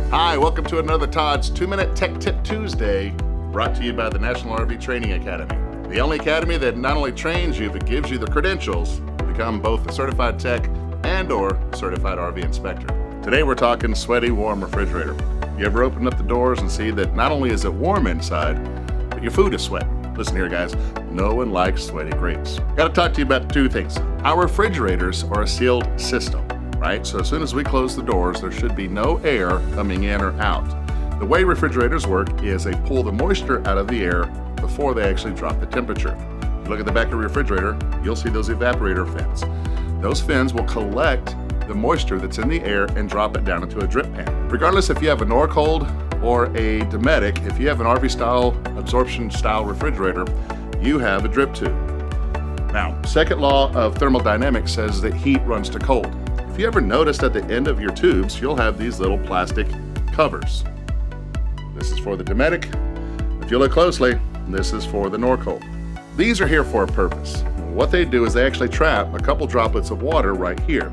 Hi, welcome to another Todd's 2-Minute Tech Tip Tuesday, brought to you by the National RV Training Academy. The only academy that not only trains you, but gives you the credentials to become both a certified tech and or certified RV inspector. Today we're talking sweaty, warm refrigerator. You ever open up the doors and see that not only is it warm inside, but your food is sweating? Listen here, guys, no one likes sweaty grapes. Gotta talk to you about two things. Our refrigerators are a sealed system, right? So as soon as we close the doors, there should be no air coming in or out. The way refrigerators work is they pull the moisture out of the air before they actually drop the temperature. If you look at the back of your refrigerator, you'll see those evaporator fins. Those fins will collect the moisture that's in the air and drop it down into a drip pan. Regardless if you have a Norcold or a Dometic, if you have an RV style, absorption style refrigerator, you have a drip tube. Now, second law of thermodynamics says that heat runs to cold. If you ever noticed at the end of your tubes, you'll have these little plastic covers. This is for the Dometic. If you look closely, this is for the Norcold. These are here for a purpose. What they do is they actually trap a couple droplets of water right here.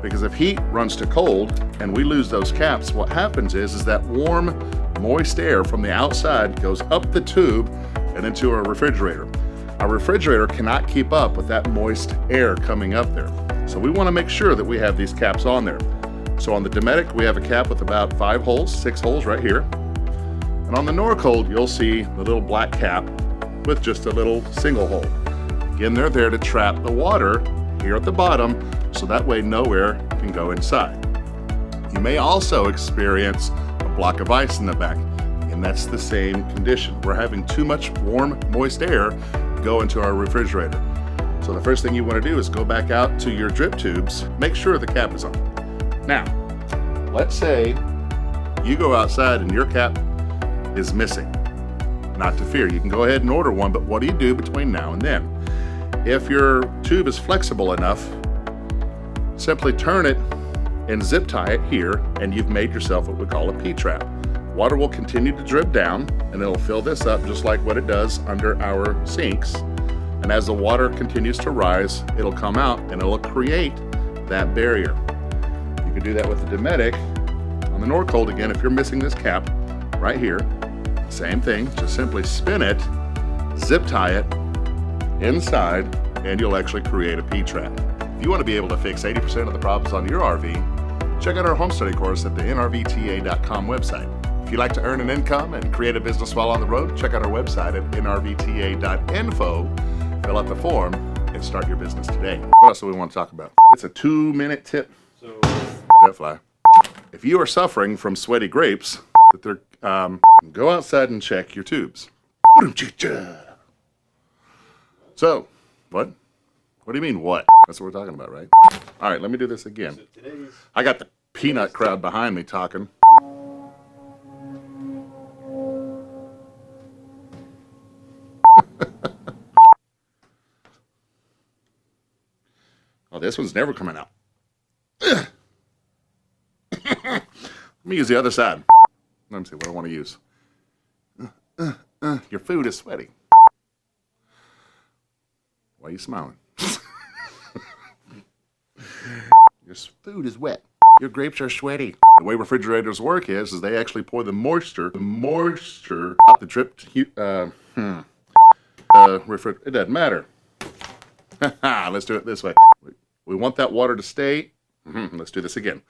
Because if heat runs to cold and we lose those caps, what happens is that warm, moist air from the outside goes up the tube and into our refrigerator. Our refrigerator cannot keep up with that moist air coming up there. So we want to make sure that we have these caps on there. So on the Dometic, we have a cap with about 5 holes, 6 holes right here. And on the Norcold, you'll see the little black cap with just a little single hole. Again, they're there to trap the water here at the bottom, so that way no air can go inside. You may also experience a block of ice in the back, and that's the same condition. We're having too much warm, moist air go into our refrigerator. So the first thing you want to do is go back out to your drip tubes, make sure the cap is on. Now, let's say you go outside and your cap is missing. Not to fear, you can go ahead and order one, but what do you do between now and then? If your tube is flexible enough, simply turn it and zip tie it here, and you've made yourself what we call a P-trap. Water will continue to drip down, and it'll fill this up just like what it does under our sinks. And as the water continues to rise, it'll come out and it'll create that barrier. You can do that with the Dometic. On the Norcold, again, if you're missing this cap right here, same thing, just simply spin it, zip tie it inside, and you'll actually create a P-trap. If you want to be able to fix 80% of the problems on your RV, check out our home study course at the nrvta.com website. If you'd like to earn an income and create a business while on the road, check out our website at nrvta.info, fill out the form, and start your business today. What else do we want to talk about? It's a 2-minute tip. That fly. If you are suffering from sweaty grapes, go outside and check your tubes. So, what? What do you mean, what? That's what we're talking about, right? All right, let me do this again. I got the peanut crowd behind me talking. Oh, this one's never coming out. Let me use the other side. Let me see what I want to use. Your food is sweaty. Why are you smiling? Your food is wet. Your grapes are sweaty. The way refrigerators work is they actually pour the moisture out the drip. It doesn't matter. Let's do it this way. We want that water to stay. Let's do this again.